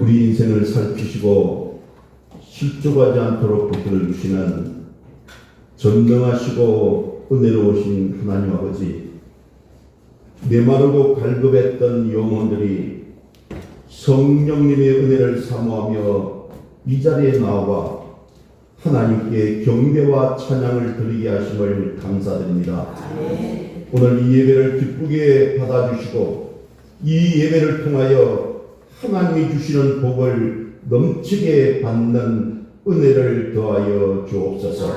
우리 인생을 살피시고 실족하지 않도록 붙들어 주시는 전능하시고 은혜로우신 하나님 아버지, 메마르고 갈급했던 영혼들이 성령님의 은혜를 사모하며 이 자리에 나와 하나님께 경배와 찬양을 드리게 하심을 감사드립니다. 오늘 이 예배를 기쁘게 받아주시고 이 예배를 통하여 하나님이 주시는 복을 넘치게 받는 은혜를 더하여 주옵소서.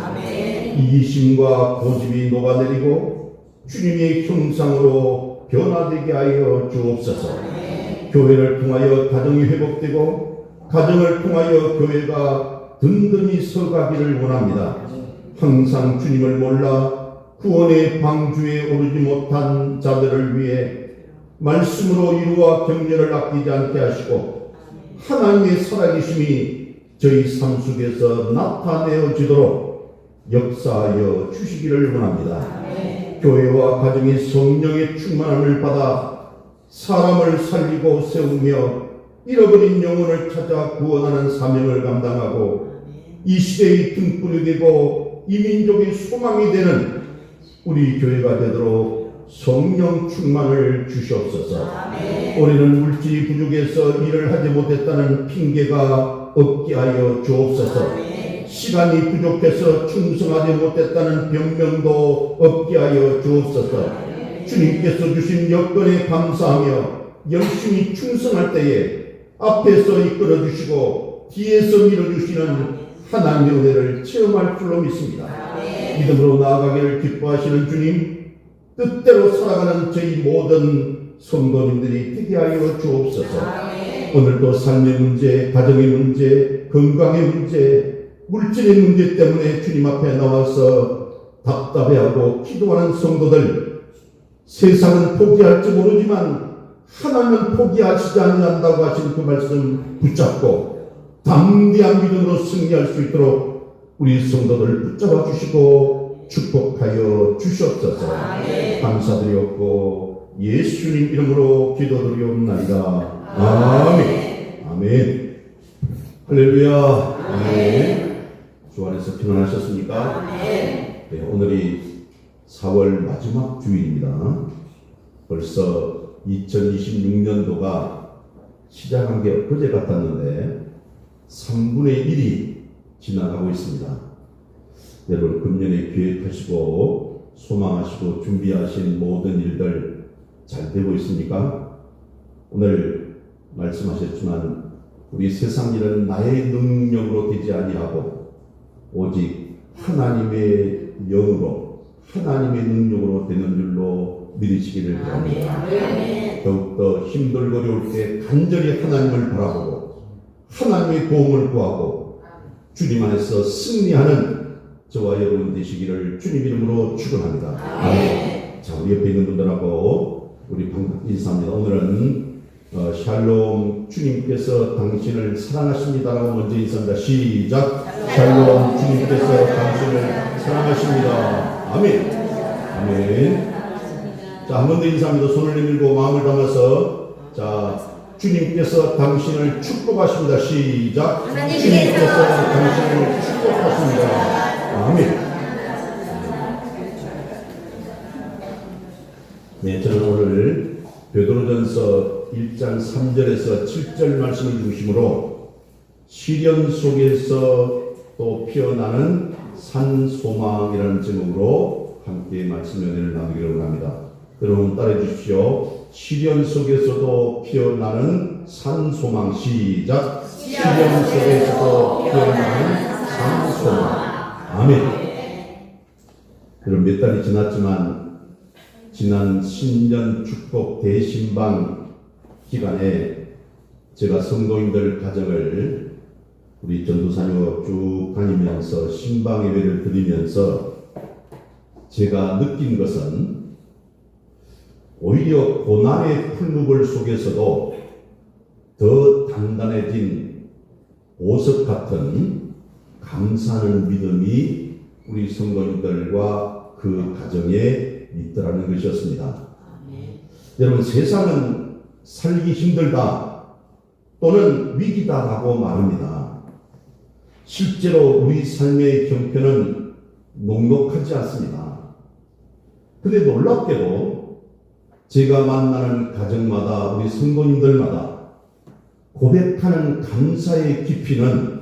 이기심과 고집이 녹아내리고 주님의 형상으로 변화되게 하여 주옵소서. 교회를 통하여 가정이 회복되고 가정을 통하여 교회가 든든히 서가기를 원합니다. 항상 주님을 몰라 구원의 방주에 오르지 못한 자들을 위해 말씀으로 위로와 격려를 아끼지 않게 하시고 하나님의 살아계심이 저희 삶 속에서 나타내어지도록 역사하여 주시기를 원합니다. 교회와 가정이 성령의 충만함을 받아 사람을 살리고 세우며 잃어버린 영혼을 찾아 구원하는 사명을 감당하고 이 시대의 등불이 되고 이 민족의 소망이 되는 우리 교회가 되도록 성령 충만을 주시옵소서. 우리는 물질이 부족해서 일을 하지 못했다는 핑계가 없게 하여 주옵소서. 시간이 부족해서 충성하지 못했다는 변명도 없게 하여 주옵소서. 주님께서 주신 여건에 감사하며 열심히 충성할 때에 앞에서 이끌어 주시고 뒤에서 밀어주시는 하나님의 은혜를 체험할 줄로 믿습니다. 믿음으로 나아가기를 기뻐하시는 주님, 뜻대로 살아가는 저희 모든 성도님들이 되게 하여 주옵소서. 오늘도 삶의 문제, 가정의 문제, 건강의 문제, 물질의 문제 때문에 주님 앞에 나와서 답답해하고 기도하는 성도들, 세상은 포기할지 모르지만 하나님은 포기하시지 않는다고 하신 그 말씀 붙잡고 담대한 믿음으로 승리할 수 있도록 우리 성도들 붙잡아 주시고 축복하여 주시옵소서. 감사드리옵고 예수님 이름으로 기도드리옵나이다. 아멘. 아멘. 할렐루야. 아멘. 주 안에서 평안하셨습니까? 네, 오늘이 4월 마지막 주일입니다. 벌써 2026년도가 시작한 게 어제 같았는데 3분의 1이 지나가고 있습니다. 여러분, 금년에 계획하시고 소망하시고 준비하신 모든 일들 잘 되고 있습니까? 오늘 말씀하셨지만 우리 세상 일은 나의 능력으로 되지 아니하고 오직 하나님의 영으로 하나님의 능력으로 되는 줄로 믿으시기를 바랍니다. 더욱더 힘들고 어려울 때 간절히 하나님을 바라보고 하나님의 도움을 구하고 주님 안에서 승리하는 저와 여러분 되시기를 주님 이름으로 축원합니다. 자, 우리 옆에 있는 분들하고 우리 반갑게 인사합니다. 오늘은 샬롬, 주님께서 당신을 사랑하십니다라고 먼저 인사합니다. 시작. 샬롬, 주님께서 당신을 사랑하십니다. 아멘. 아멘. 자, 한 번 더 인사합니다. 손을 내밀고 마음을 담아서, 자, 주님께서 당신을 축복하십니다. 시작. 주님께서 당신을 축복하십니다. 아멘. 네, 저는 오늘 베드로전서 1장 3절에서 7절 말씀을 중심으로 시련 속에서 또 피어나는 산소망이라는 제목으로 함께 말씀 연회를 나누기를 원합니다. 여러분 따라해 주십시오. 시련 속에서도 피어나는 산소망. 시작. 시련 속에서도 피어나는 산소망. 아멘. 그럼 몇 달이 지났지만 지난 신년 축복 대신방 기간에 제가 성도님들 가정을 우리 전도사님과 쭉 다니면서 신방 예배를 드리면서 제가 느낀 것은 오히려 고난의 풀무불 속에서도 더 단단해진 보석 같은 감사하는 믿음이 우리 성도님들과 그 가정에 있더라는 것이었습니다. 여러분, 세상은 살기 힘들다, 또는 위기다라고 말합니다. 실제로 우리 삶의 형편은 녹록하지 않습니다. 근데 놀랍게도 제가 만나는 가정마다 우리 성도님들마다 고백하는 감사의 깊이는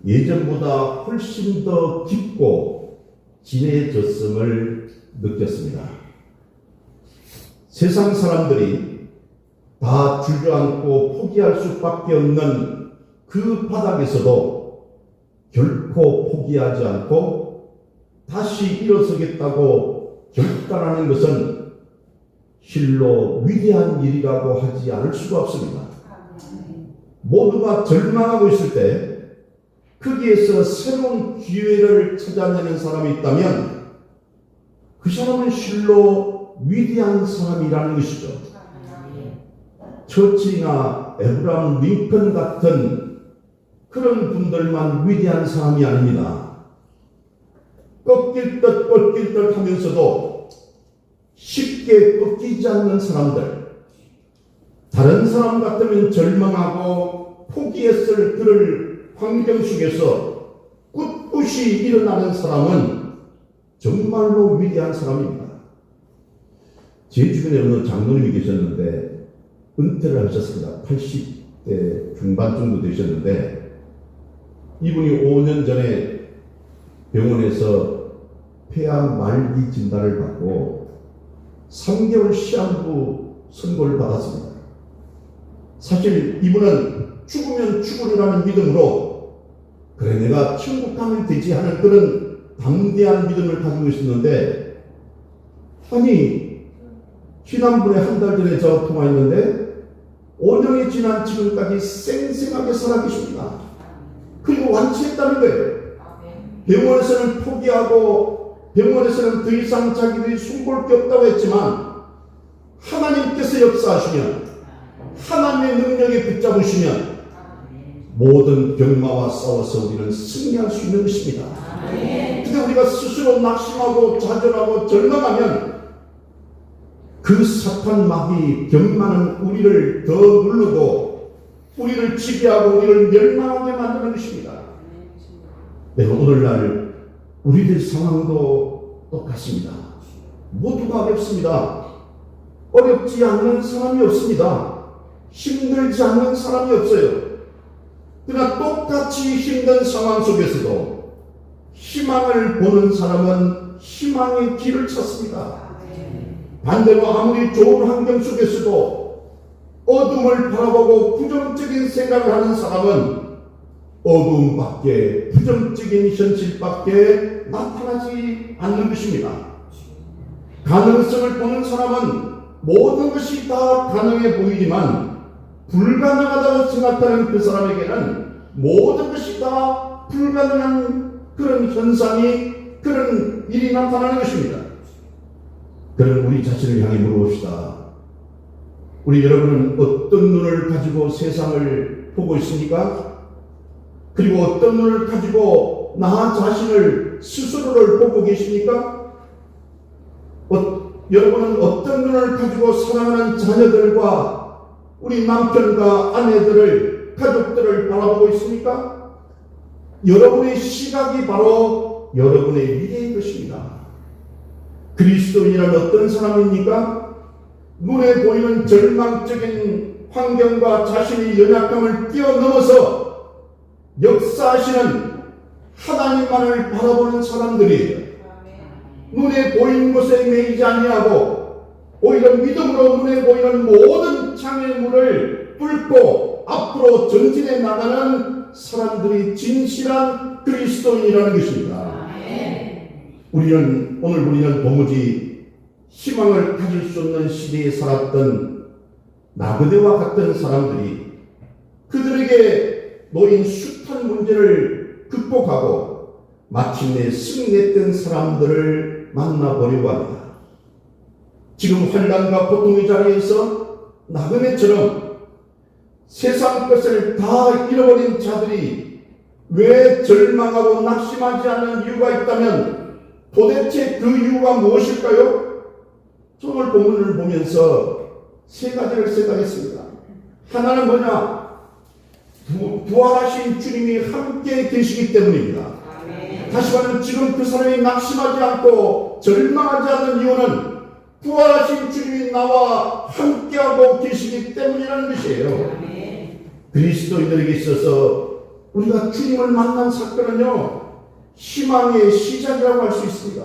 예전보다 훨씬 더 깊고 진해졌음을 느꼈습니다. 세상 사람들이 다 주저앉고 포기할 수밖에 없는 그 바닥에서도 결코 포기하지 않고 다시 일어서겠다고 결단하는 것은 실로 위대한 일이라고 하지 않을 수가 없습니다. 모두가 절망하고 있을 때 거기에서 새로운 기회를 찾아내는 사람이 있다면 그 사람은 실로 위대한 사람이라는 것이죠. 처칠이나 에브라함 링컨 같은 그런 분들만 위대한 사람이 아닙니다. 꺾일 듯 하면서도 쉽게 꺾이지 않는 사람들, 다른 사람 같으면 절망하고 포기했을 그럴 환경 속에서 꿋꿋이 일어나는 사람은 정말로 위대한 사람입니다. 제 주변에 어느 장로님이 계셨는데 은퇴를 하셨습니다. 80대 중반 정도 되셨는데 이분이 5년 전에 병원에서 폐암 말기 진단을 받고 3개월 시한부 선고를 받았습니다. 사실 이분은 죽으면 죽으리라는 믿음으로 그래 내가 천국 가면 되지 하는 그런 담대한 믿음을 가지고 있었는데 아니 지난번에 한 달 전에 저와 통화했는데 5년이 지난 지금까지 쌩쌩하게 살아계십니다. 그리고 완치했다는 거예요. 병원에서는 포기하고 병원에서는 더 이상 자기들이 숨볼 게 없다고 했지만 하나님께서 역사하시면 하나님의 능력에 붙잡으시면 모든 병마와 싸워서 우리는 승리할 수 있는 것입니다. 근데 우리가 스스로 낙심하고 좌절하고 절망하면 그 사탄 마귀 병마는 우리를 더 누르고 우리를 지배하고 우리를 멸망하게 만드는 것입니다. 오늘날 우리들 상황도 똑같습니다. 모두가 어렵습니다. 어렵지 않는 사람이 없습니다. 힘들지 않는 사람이 없어요. 그러나 똑같이 힘든 상황 속에서도 희망을 보는 사람은 희망의 길을 찾습니다. 반대로 아무리 좋은 환경 속에서도 어둠을 바라보고 부정적인 생각을 하는 사람은 어둠밖에 부정적인 현실밖에 나타나지 않는 것입니다. 가능성을 보는 사람은 모든 것이 다 가능해 보이지만 불가능하다고 생각하는 그 사람에게는 모든 것이 다 불가능한 그런 현상이 그런 일이 나타나는 것입니다. 그럼 우리 자신을 향해 물어봅시다. 우리 여러분은 어떤 눈을 가지고 세상을 보고 있습니까? 그리고 어떤 눈을 가지고 나 자신을 스스로를 보고 계십니까? 여러분은 어떤 눈을 가지고 사랑하는 자녀들과 우리 남편과 아내들을 가족들을 바라보고 있습니까? 여러분의 시각이 바로 여러분의 미래인 것입니다. 그리스도인이란 어떤 사람입니까? 눈에 보이는 절망적인 환경과 자신의 연약함을 뛰어넘어서 역사하시는 하나님만을 바라보는 사람들이에요. 눈에 보이는 것에 매이지 아니하고 오히려 믿음으로 눈에 보이는 모든 장애물을 뚫고 앞으로 전진해 나가는 사람들이 진실한 그리스도인이라는 것입니다. 우리는 도무지 희망을 가질 수 없는 시대에 살았던 나그네와 같은 사람들이 그들에게 놓인 숱한 문제를 극복하고 마침내 승리했던 사람들을 만나보려고 합니다. 지금 환난과 고통의 자리에서 나그네처럼 세상 것을 다 잃어버린 자들이 왜 절망하고 낙심하지 않는 이유가 있다면 도대체 그 이유가 무엇일까요? 오늘 본문을 보면서 세 가지를 생각했습니다. 하나는 뭐냐? 부활하신 주님이 함께 계시기 때문입니다. 다시 말하면 지금 그 사람이 낙심하지 않고 절망하지 않는 이유는 부활하신 주님이 나와 함께하고 계시기 때문이라는 것이에요. 그리스도인들에게 있어서 우리가 주님을 만난 사건은요, 희망의 시작이라고 할 수 있습니다.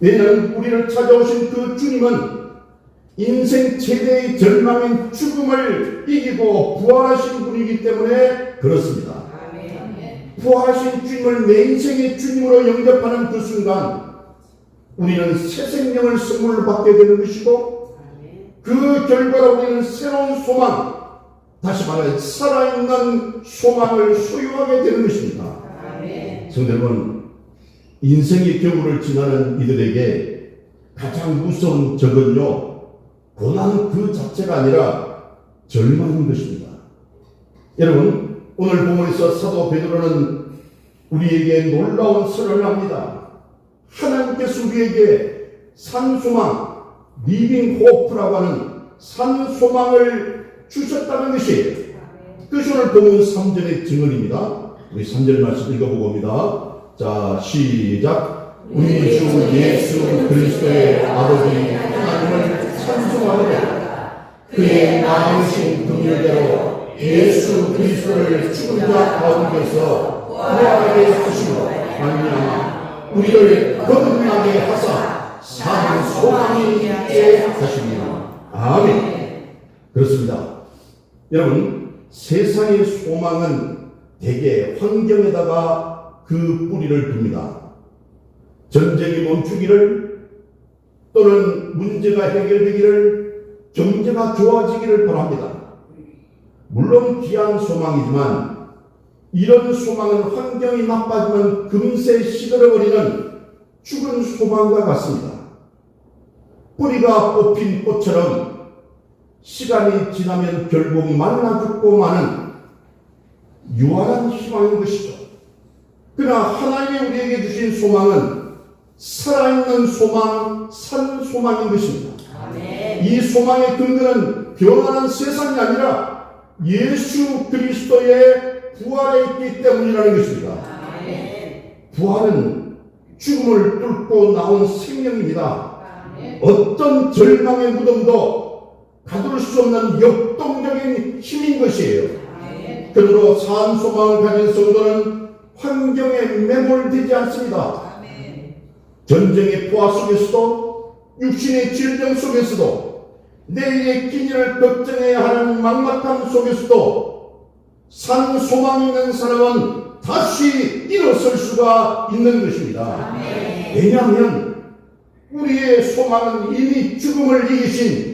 왜냐하면 우리를 찾아오신 그 주님은 인생 최대의 절망인 죽음을 이기고 부활하신 분이기 때문에 그렇습니다. 부활하신 주님을 내 인생의 주님으로 영접하는 그 순간 우리는 새 생명을 선물로 받게 되는 것이고, 그 결과로 우리는 새로운 소망, 다시 말해 살아있는 소망을 소유하게 되는 것입니다. 성도 여러분, 인생의 겨울을 지나는 이들에게 가장 무서운 적은요, 고난 그 자체가 아니라 절망인 것입니다. 여러분, 오늘 본문에서 사도 베드로는 우리에게 놀라운 선언을 합니다. 하나님께서 우리에게 산소망, 리빙 호프라고 하는 산소망을 주셨다는 것이에요. 그것이 오늘 본문 3절의 증언입니다. 우리 3절 말씀 읽어보고 옵니다. 자, 시작. 우리 주 예수 그리스도의 아버지 하나님을 찬송하노라. 그의 나으신 긍휼대로 예수 그리스도를 죽은 자 가운데서 부활하게 하시고 말미암아 우리를 거듭나게 하사 사는 소망이 있게 하시며. 아멘. 그렇습니다. 여러분, 세상의 소망은 대개 환경에다가 그 뿌리를 둡니다. 전쟁이 멈추기를, 또는 문제가 해결되기를, 경제가 좋아지기를 바랍니다. 물론 귀한 소망이지만 이런 소망은 환경이 나빠지면 금세 시들어버리는 죽은 소망과 같습니다. 뿌리가 뽑힌 꽃처럼 시간이 지나면 결국 말라 죽고 마는 유한한 희망인 것이죠. 그러나 하나님이 우리에게 주신 소망은 살아있는 소망, 산 소망인 것입니다. 아멘. 이 소망의 근거는 변화한 세상이 아니라 예수 그리스도의 부활에 있기 때문이라는 것입니다. 아멘. 부활은 죽음을 뚫고 나온 생명입니다. 아멘. 어떤 절망의 무덤도 가둘 수 없는 역동적인 힘인 것이에요. 그러므로 산 소망을 가진 성도는 환경에 매몰되지 않습니다. 전쟁의 포화 속에서도, 육신의 질병 속에서도, 내일의 기일을 걱정해야 하는 막막함 속에서도 산 소망 있는 사람은 다시 일어설 수가 있는 것입니다. 왜냐하면 우리의 소망은 이미 죽음을 이기신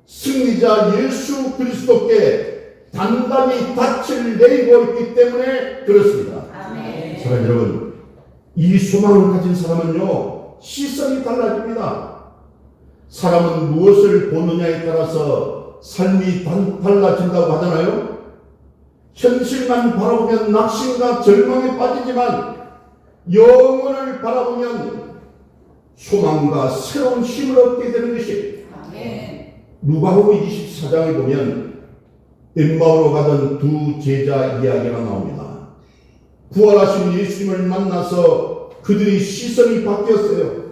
승리자 예수 그리스도께 단단히 닻을 내리고 있기 때문에 그렇습니다. 사랑하는 여러분, 이 소망을 가진 사람은요, 시선이 달라집니다. 사람은 무엇을 보느냐에 따라서 삶이 달라진다고 하잖아요. 현실만 바라보면 낙심과 절망에 빠지지만 영혼을 바라보면 소망과 새로운 힘을 얻게 되는 것이에요. 누가복음 24장에 보면 엠마오로 가던 두 제자 이야기가 나옵니다. 부활하신 예수님을 만나서 그들이 시선이 바뀌었어요.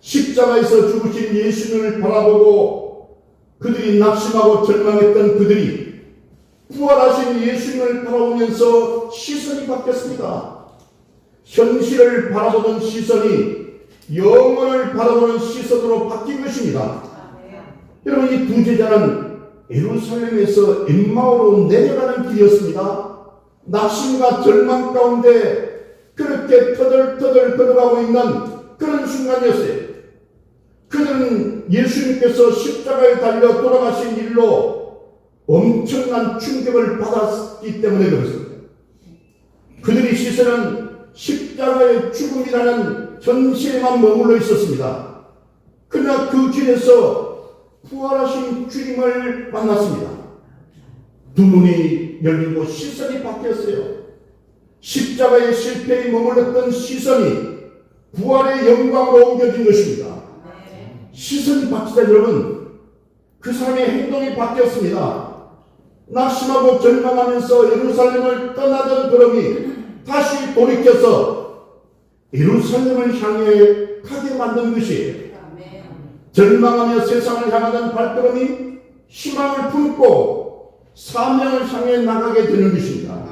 십자가에서 죽으신 예수님을 바라보고 그들이 낙심하고 절망했던 그들이 부활하신 예수님을 바라보면서 시선이 바뀌었습니다. 현실을 바라보던 시선이 영혼을 바라보는 시선으로 바뀐 것입니다. 여러분, 이 두 제자는 예루살렘에서 엠마오로 내려가는 길이었습니다. 낙심과 절망 가운데 그렇게 터덜터덜 걸어가고 있는 그런 순간이었어요. 그들은 예수님께서 십자가에 달려 돌아가신 일로 엄청난 충격을 받았기 때문에 그렇습니다. 그들의 시선은 십자가의 죽음이라는 현실에만 머물러 있었습니다. 그러나 그 길에서 부활하신 주님을 만났습니다. 두 눈이 열리고 시선이 바뀌었어요. 십자가의 실패에 머물렀던 시선이 부활의 영광으로 옮겨진 것입니다. 시선이 바뀌자 여러분, 그 사람의 행동이 바뀌었습니다. 낙심하고 절망하면서 예루살렘을 떠나던 그러니 다시 돌이켜서 예루살렘을 향해 가게 만든 것이에요. 절망하며 세상을 향하던 발걸음이 희망을 품고 사명을 향해 나가게 되는 것입니다.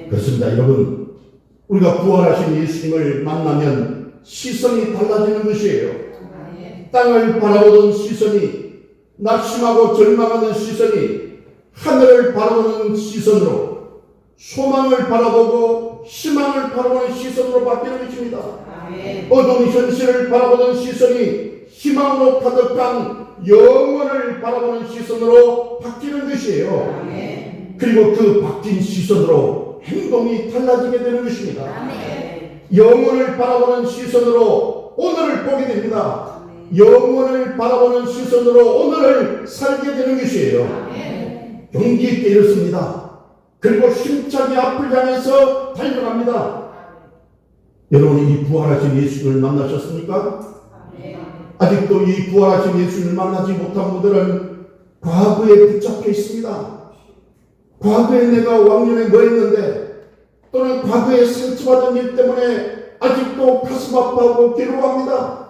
그렇습니다. 여러분, 우리가 부활하신 예수님을 만나면 시선이 달라지는 것이에요. 땅을 바라보던 시선이, 낙심하고 절망하는 시선이 하늘을 바라보는 시선으로, 소망을 바라보고 희망을 바라보는 시선으로 바뀌는 것입니다. 어두운 현실을 바라보는 시선이 희망으로 가득한 영원을 바라보는 시선으로 바뀌는 것이에요. 그리고 그 바뀐 시선으로 행동이 달라지게 되는 것입니다. 영원을 바라보는 시선으로 오늘을 보게 됩니다. 영원을 바라보는 시선으로 오늘을 살게 되는 것이에요. 용기 있게 이렇습니다. 그리고 힘차게 앞을 향해서 달려갑니다. 여러분, 이 부활하신 예수님을 만나셨습니까? 아직도 이 부활하신 예수님을 만나지 못한 분들은 과거에 붙잡혀 있습니다. 과거에 내가 왕년에 뭐 했는데, 또는 과거에 상처받은 일 때문에 아직도 가슴 아파하고 괴로워합니다.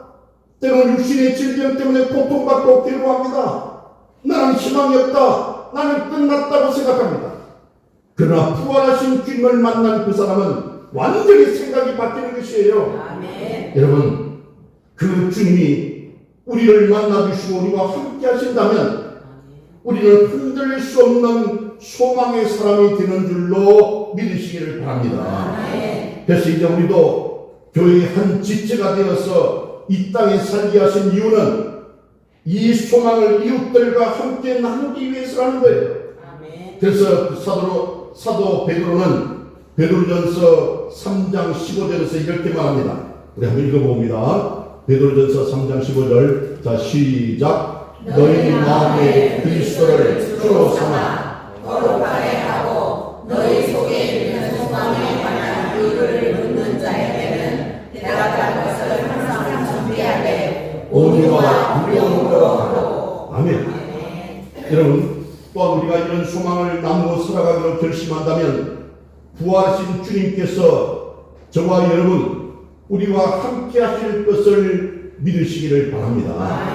때로는 육신의 질병 때문에 고통받고 괴로워합니다. 나는 희망이 없다, 나는 끝났다고 생각합니다. 그러나 부활하신 주님을 만난 그 사람은 완전히 생각이 바뀌는 것이에요. 여러분, 그 주님이 우리를 만나주시고 우리와 함께 하신다면 우리는 흔들릴 수 없는 소망의 사람이 되는 줄로 믿으시기를 바랍니다. 그래서 이제 우리도 교회의 한 지체가 되어서 이 땅에 살게 하신 이유는 이 소망을 이웃들과 함께 나누기 위해서라는 거예요. 그래서 사도 베드로는 베드로전서 3장 15절에서 이렇게 말합니다. 우리 한번 읽어봅니다. 베드로전서 3장 15절. 자, 시작. 너희 마음에 그리스도를 주로 삼아 거룩하게 하고 너희 속에 있는 소망에 관한 이유를 묻는 자에게는 대답할 것을 항상 준비하되 온유와 두려움으로 하고. 아멘. 여러분, 또한 우리가 이런 소망을 나누어 살아가기로 결심한다면 부활하신 주님께서 저와 여러분, 우리와 함께 하실 것을 믿으시기를 바랍니다.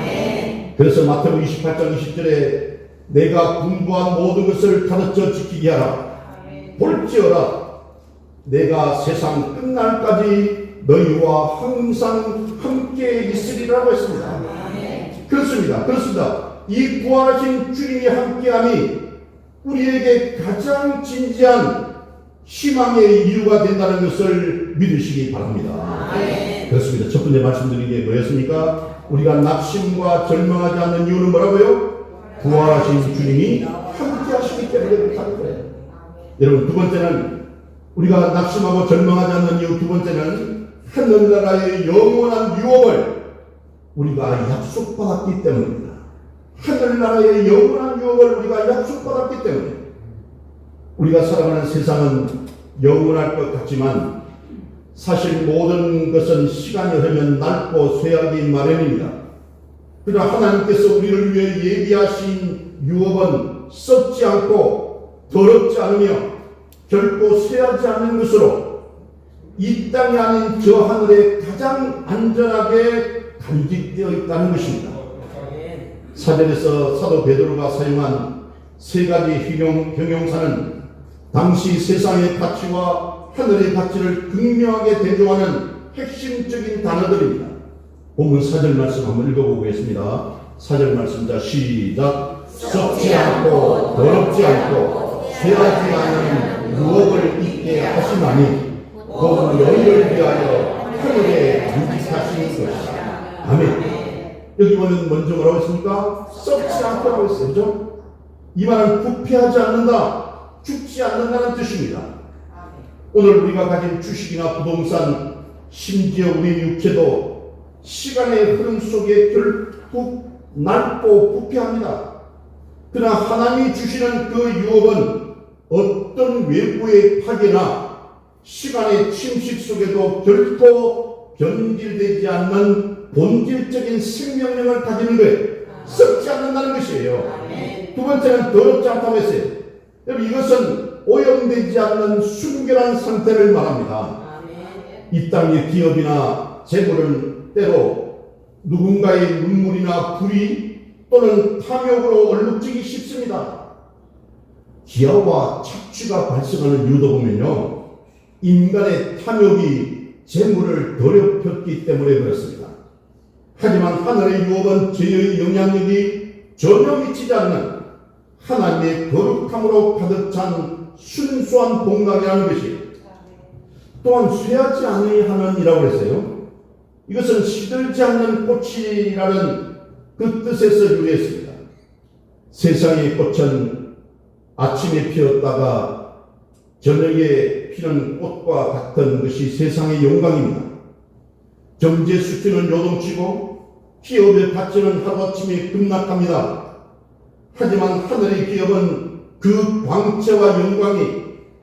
그래서 마태복음 28장 20절에 내가 분부한 모든 것을 가르쳐 지키게 하라. 볼지어다 내가 세상 끝날까지 너희와 항상 함께 있으리라고 했습니다. 그렇습니다. 이 부활하신 주님이 함께함이 우리에게 가장 진지한 희망의 이유가 된다는 것을 믿으시기 바랍니다. 그렇습니다. 첫 번째 말씀드린 게 뭐였습니까? 우리가 낙심과 절망하지 않는 이유는 뭐라고요? 부활하신 주님이 함께 하시기 때문에 그렇다는 거예요. 여러분, 두 번째는 우리가 낙심하고 절망하지 않는 이유, 두 번째는 하늘나라의 영원한 유업을 우리가 약속받았기 때문입니다. 하늘나라의 영원한 유업을 우리가 약속받았기 때문에 우리가 살아가는 세상은 영원할 것 같지만 사실 모든 것은 시간이 흐르면 낡고 쇠하기 마련입니다. 그러나 하나님께서 우리를 위해 예비하신 유업은 썩지 않고 더럽지 않으며 결코 쇠하지 않는 것으로 이 땅이 아닌 저 하늘에 가장 안전하게 간직되어 있다는 것입니다. 사절에서 사도 베드로가 사용한 세 가지 형용사는 당시 세상의 가치와 하늘의 가치를 극명하게 대조하는 핵심적인 단어들입니다. 본문 4절 말씀 한번 읽어보겠습니다. 4절 말씀, 자, 시작. 썩지 않고 더럽지 않고 쇠하지 않은 유업을 있게 하시나니 곧 너희를 위하여 하늘에 간직하신 것이다. 아멘. 여기 보면 먼저 뭐라고 했습니까? 썩지 않다고 했어요. 그죠? 이 말은 부패하지 않는다, 죽지 않는다는 뜻입니다. 오늘 우리가 가진 주식이나 부동산, 심지어 우리 육체도 시간의 흐름 속에 결국 낡고 부패합니다. 그러나 하나님이 주시는 그 유업은 어떤 외부의 파괴나 시간의 침식 속에도 결코 변질되지 않는 본질적인 생명력을 가지는 거예요. 썩지 않는다는 것이에요. 두 번째는 더럽지 않다고 했어요. 여러분, 이것은 오염되지 않는 순결한 상태를 말합니다. 이 땅의 기업이나 재물은 때로 누군가의 눈물이나 불의 또는 탐욕으로 얼룩지기 쉽습니다. 기아와 착취가 발생하는 이유도 보면요, 인간의 탐욕이 재물을 더럽혔기 때문에 그렇습니다. 하지만 하늘의 유업은 죄의 영향력이 전혀 미치지 않는 하나님의 거룩함으로 가득 찬 순수한 복락이라는 것이, 또한 쇠하지 아니하는이라고 했어요. 이것은 시들지 않는 꽃이라는 그 뜻에서 유래했습니다. 세상의 꽃은 아침에 피었다가 저녁에 피는 꽃과 같은 것이 세상의 영광입니다. 경제 수준은 요동치고 기업의 가치는 하루아침에 급락합니다. 하지만 하늘의 기업은 그 광채와 영광이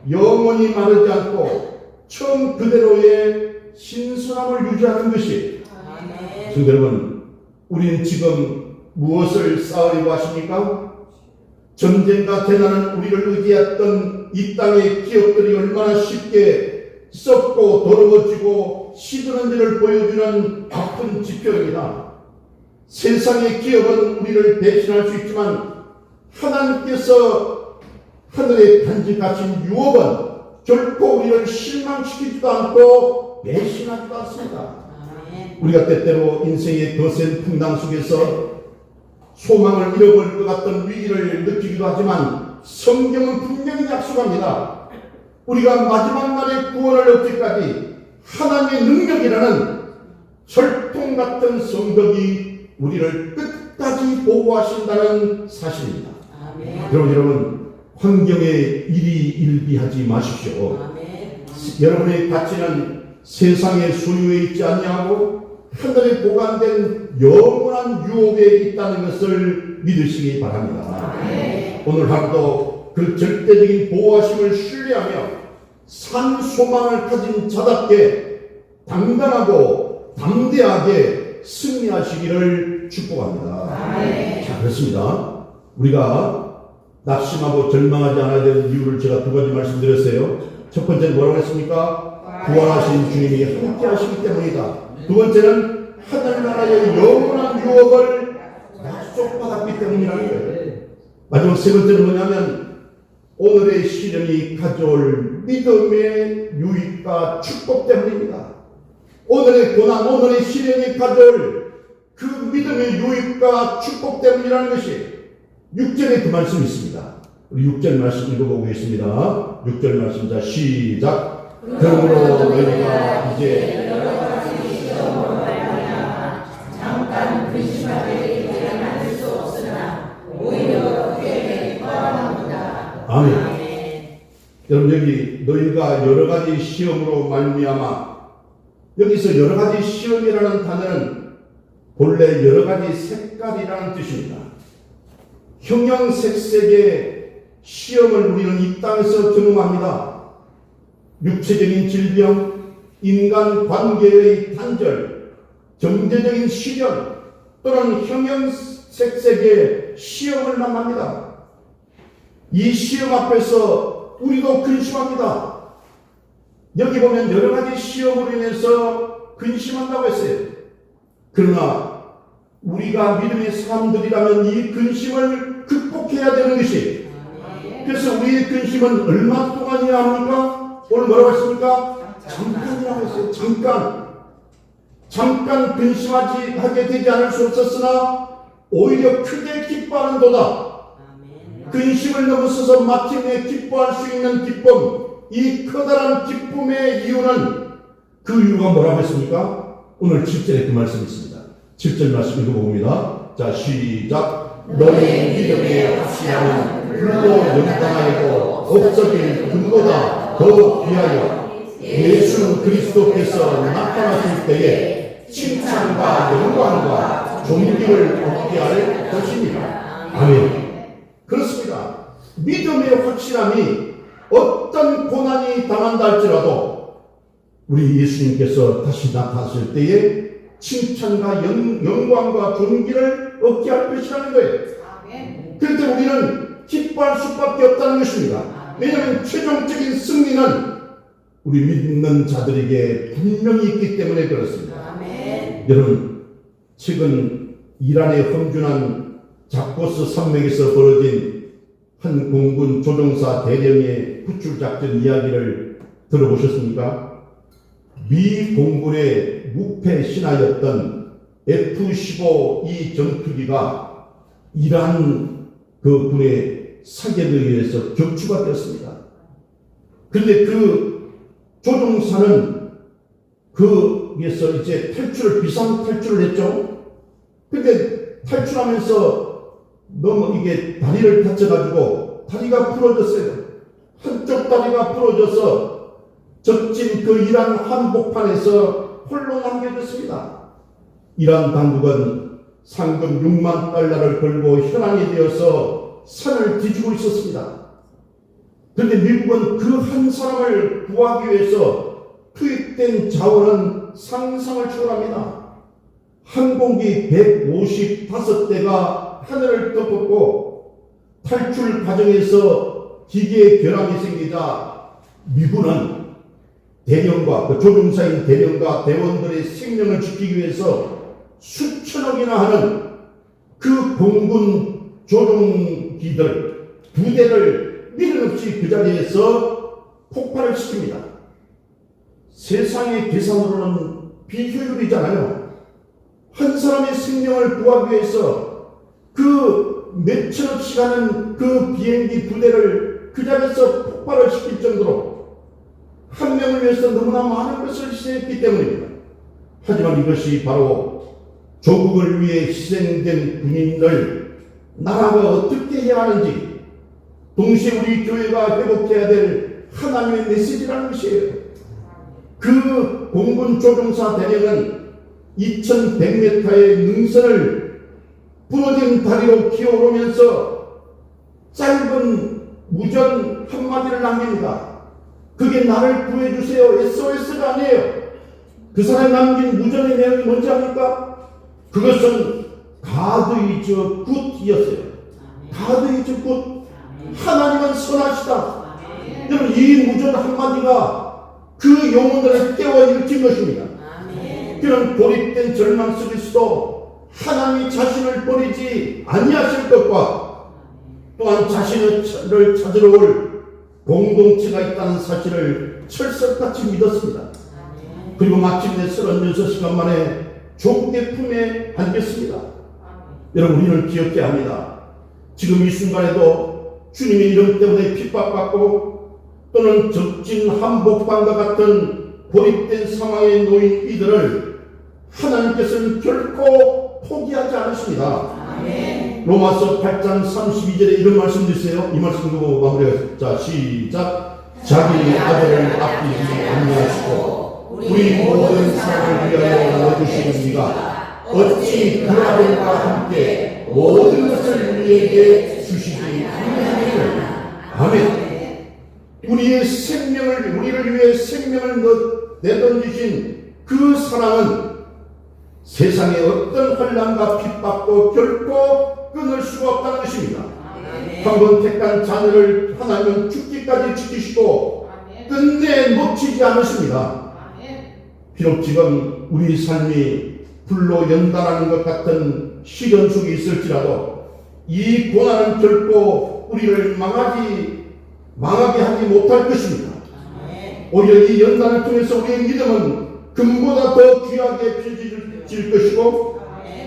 영원히 마르지 않고 처음 그대로의 신선함을 유지하는 것이, 성도 여러분, 우리는 지금 무엇을 쌓으려고 하십니까? 전쟁과 재난은 우리를 의지했던 이 땅의 기업들이 얼마나 쉽게 썩고 더러워지고 시드는지를 보여주는 아픈 지표입니다. 세상의 기업은 우리를 배신할 수 있지만 하나님께서 하늘에 간직하신 유업은 결코 우리를 실망시키지도 않고 배신하지도 않습니다. 우리가 때때로 인생의 거센 풍랑 속에서 소망을 잃어버릴 것 같던 위기를 느끼기도 하지만 성경은 분명히 약속합니다. 우리가 마지막 날의 구원을 얻기까지 하나님의 능력이라는 철통 같은 성벽이 우리를 끝까지 보호하신다는 사실입니다. 여러분, 환경에 일희일비하지 마십시오. 여러분의 가치는 세상의 소유에 있지 아니하고 하늘에 보관된 영원한 유업에 있다는 것을 믿으시기 바랍니다. 오늘 하루도 그 절대적인 보호하심을 신뢰하며 산 소망을 가진 자답게 당당하고 담대하게 승리하시기를 축복합니다. 자, 그렇습니다. 우리가 낙심하고 절망하지 않아야 되는 이유를 제가 두 가지 말씀드렸어요. 첫 번째는 뭐라고 했습니까? 구원하신 주님이 함께 하시기 때문이다. 두 번째는 하늘나라의 영원한 유업을 약속받았기 때문이라는 거예요. 마지막 세 번째는 뭐냐면 오늘의 시련이 가져올 믿음의 유익과 축복 때문입니다. 오늘의 고난, 오늘의 시련이 가져올 그 믿음의 유익과 축복 때문이라는 것이 6절에 그 말씀이 있습니다. 우리 6절 말씀 읽어보겠습니다. 6절 말씀, 자, 시작. 그러므로 너희가 이제 여러 가지 시험으로 말미암아 잠깐 근심하게 되지 않을 수 없으나 오히려 그에게 바라봅니다. 아멘. 여러분, 여기 너희가 여러 가지 시험으로 말미암아, 여기서 여러 가지 시험이라는 단어는 본래 여러 가지 색깔이라는 뜻입니다. 형형색색의 시험을 우리는 이 땅에서 경험합니다. 육체적인 질병, 인간 관계의 단절, 경제적인 시련, 또는 형형색색의 시험을 만납니다. 이 시험 앞에서 우리도 근심합니다. 여기 보면 여러 가지 시험으로 인해서 근심한다고 했어요. 그러나 우리가 믿음의 사람들이라면 이 근심을 극복해야 되는 것이, 그래서 우리의 근심은 얼마 동안이야 합니까? 오늘 뭐라고 했습니까? 잠깐이라고 했어요. 잠깐 근심하게 되지 않을 수 없었으나 오히려 크게 기뻐하는도다. 근심을 넘어서서 마침내 기뻐할 수 있는 기쁨, 이 커다란 기쁨의 이유는, 그 이유가 뭐라고 했습니까? 오늘 7절에 그 말씀이 있습니다. 7절 말씀 읽어봅니다. 자, 시작. 너의 믿음의 확신함은 불로 영광하고 없어질 금보다 더 귀하여 예수 그리스도께서 나타나실 때에 칭찬과 영광과 존귀를 얻게 할 것입니다. 아멘. 그렇습니다. 믿음의 확실함이 어떤 고난이 당한다 할지라도 우리 예수님께서 다시 나타나실 때에 칭찬과 영광과 존귀를 얻게 할 것이라는 거예요. 그런데 우리는 기뻐할 수밖에 없다는 것입니다. 왜냐하면 최종적인 승리는 우리 믿는 자들에게 분명히 있기 때문에 그렇습니다. 여러분, 최근 이란의 험준한 자코스 산맥에서 벌어진 한 공군 조종사 대령의 구출작전 이야기를 들어보셨습니까? 미 공군의 무패 신하였던 F-15 이 전투기가 이란 그 군의 사격에 의해서 격추가 되었습니다. 그런데 그 조종사는 거기에서 이제 비상 탈출을 했죠. 근데 탈출하면서 너무 이게 다리를 다쳐가지고 다리가 부러졌어요. 한쪽 다리가 부러져서 적진 그 이란 한복판에서 홀로 남겨졌습니다. 이란 당국은 상금 6만 달러를 걸고 현황이 되어서 산을 뒤지고 있었습니다. 그런데 미국은 그 한 사람을 구하기 위해서 투입된 자원은 상상을 초월합니다. 항공기 155대가 하늘을 덮었고 탈출 과정에서 기계의 결함이 생기자 미군은 대령과 그 조종사인 대령과 대원들의 생명을 지키기 위해서 수천억이나 하는 그 공군 조종기들 2대를 미련 없이 그 자리에서 폭발을 시킵니다. 세상의 계산으로는 비효율이잖아요. 한 사람의 생명을 구하기 위해서 그 몇천억 시간은 그 비행기 2대를 그 자리에서 폭발을 시킬 정도로 한 명을 위해서 너무나 많은 것을 희생했기 때문입니다. 하지만 이것이 바로 조국을 위해 희생된 군인들, 나라가 어떻게 해야 하는지, 동시에 우리 교회가 회복해야 될 하나님의 메시지라는 것이에요. 그 공군 조종사 대령은 2100m의 능선을 부러진 다리로 기어오르면서 짧은 무전 한마디를 남깁니다. 그게 나를 구해주세요. SOS가 아니에요. 그 사람이 남긴 무전의 내용이 뭔지 압니까? 그것은 God is good이었어요. God is good. 하나님은 선하시다. 여러분, 이 무전 한마디가 그 영혼들을 깨워일으킨 것입니다. 그런 고립된 절망 속에서도 하나님이 자신을 버리지 아니하실 것과 또한 자신을 찾으러 올 공동체가 있다는 사실을 철석같이 믿었습니다. 그리고 마침내 36시간 만에 조국의 품에 안겼습니다. 여러분, 우리는 기억해야 합니다. 지금 이 순간에도 주님의 이름 때문에 핍박받고 또는 적진 한복판과 같은 고립된 상황에 놓인 이들을 하나님께서는 결코 포기하지 않으십니다. 로마서 8장 32절에 이런 말씀 주세요. 이 말씀 두고 마무리하겠습니다. 자, 시작. 자기 아들을 아끼지 아니하시고 우리 모든 사람을 위하여 넣어주시는 이가 어찌 그 아들과 함께 모든 것을 우리에게 주시지 아니하시느냐. 아멘. 우리를 위해 생명을 내던지신 그 사랑은 세상의 어떤 환난과 핍박도 결코 끊을 수가 없다는 것입니다. 한번 택한 자녀를 하나님은 죽기까지 지키시고 끝내 놓치지 않으십니다. 비록 지금 우리 삶이 불로 연단하는 것 같은 시련 속에 있을지라도 이 고난은 결코 우리를 망하게 하지 못할 것입니다. 오히려 이 연단을 통해서 우리의 믿음은 금보다 더 귀하게 펴질 것이고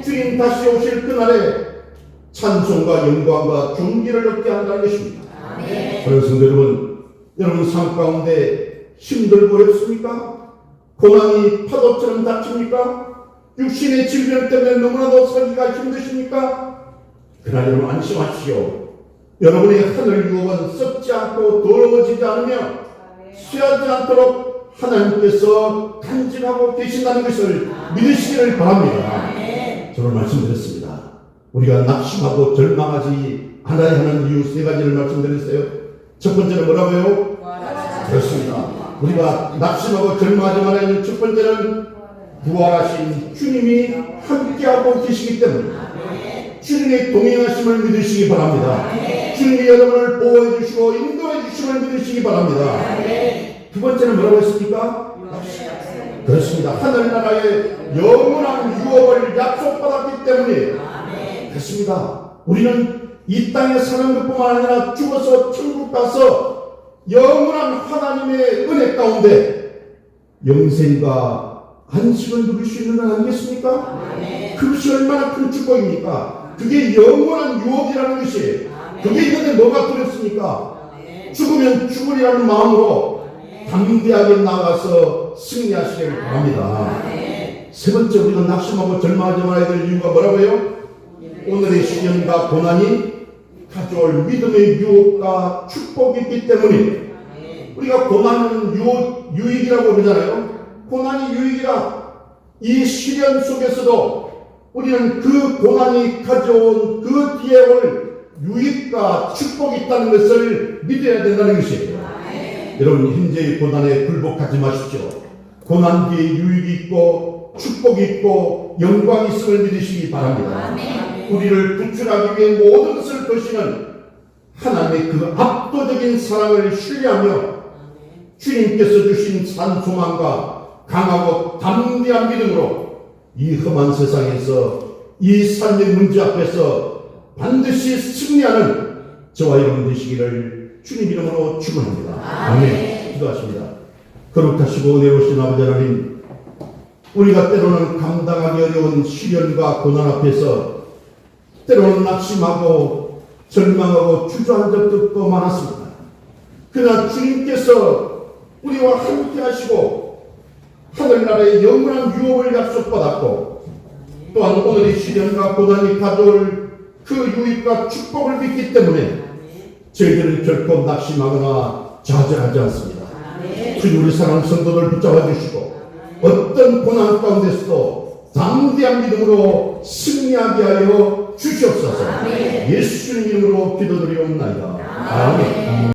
주님 다시 오실 그날에 찬송과 영광과 존귀를 얻게 한다는 것입니다. 그래서 여러분 삶 가운데 힘들고 어렵습니까? 고난이 파도처럼 닥칩니까? 육신의 질병 때문에 너무나도 살기가 힘드십니까? 그러나 여러분 안심하십시오. 여러분의 하늘 유업은 썩지 않고 더러워지지 않으며 쇠하지 않도록 하나님께서 간직하고 계신다는 것을 믿으시기를 바랍니다. 저는 말씀드렸습니다. 우리가 낙심하고 절망하지 않아야 하는 이유 3가지를 말씀드렸어요. 첫 번째는 뭐라고요? 그렇습니다. 우리가 낙심하고 절망하지 말아야 하는 첫 번째는 부활하신 주님이 함께하고 계시기 때문입니다. 주님의 동행하심을 믿으시기 바랍니다. 주님이 여러분을 보호해 주시고 인도해 주심을 믿으시기 바랍니다. 두 번째는 뭐라고 했습니까? 그렇습니다. 하늘나라의 영원한 유업을 약속받았기 때문에 그렇습니다. 우리는 이 땅에 사는 것뿐만 아니라 죽어서 천국 가서 영원한 하나님의 은혜 가운데 영생과 안식을 누릴 수 있는 건 아니겠습니까? 그것이 얼마나 큰 축복입니까? 그게 영원한 유업이라는 것이, 그게 이런데 뭐가 두렵습니까? 죽으면 죽으리라는 마음으로 담대하게 나가서 승리하시기를 바랍니다. 세 번째, 우리가 낙심하고 절망하지 말아야 될 이유가 뭐라고요? 오늘의 시련과 고난이 가져올 믿음의 유혹과 축복이 있기 때문에 우리가 고난은 유익이라고 그러잖아요. 고난이 유익이라. 이 시련 속에서도 우리는 그 고난이 가져온 그 뒤에 올 유익과 축복이 있다는 것을 믿어야 된다는 것이에요. 여러분, 현재의 고난에 굴복하지 마십시오. 고난 뒤에 유익이 있고 축복이 있고 영광이 있음을 믿으시기 바랍니다. 우리를 구출하기 위해 모든 것을 거시는 하나님의 그 압도적인 사랑을 신뢰하며 주님께서 주신 산 소망과 강하고 담대한 믿음으로 이 험한 세상에서 이 삶의 문제 앞에서 반드시 승리하는 저와 여러분 되시기를 주님 이름으로 축원합니다. 아멘. 기도하십니다. 거룩하시고 은혜로우신 아버지 하나님, 우리가 때로는 감당하기 어려운 시련과 고난 앞에서 때로는 낙심하고 절망하고 주저한 적도 많았습니다. 그러나 주님께서 우리와 함께 하시고 하늘나라의 영원한 유업을 약속받았고 또한 오늘의 시련과 고난이 가져올 그 유익과 축복을 믿기 때문에 저희들은 결코 낙심하거나 좌절하지 않습니다. 주님, 우리 사랑하는 성도들 붙잡아 주시고 어떤 고난 가운데서도 담대한 믿음으로 승리하게 하여 주시옵소서. 예수님 이름으로 기도드리옵나이다. 아멘.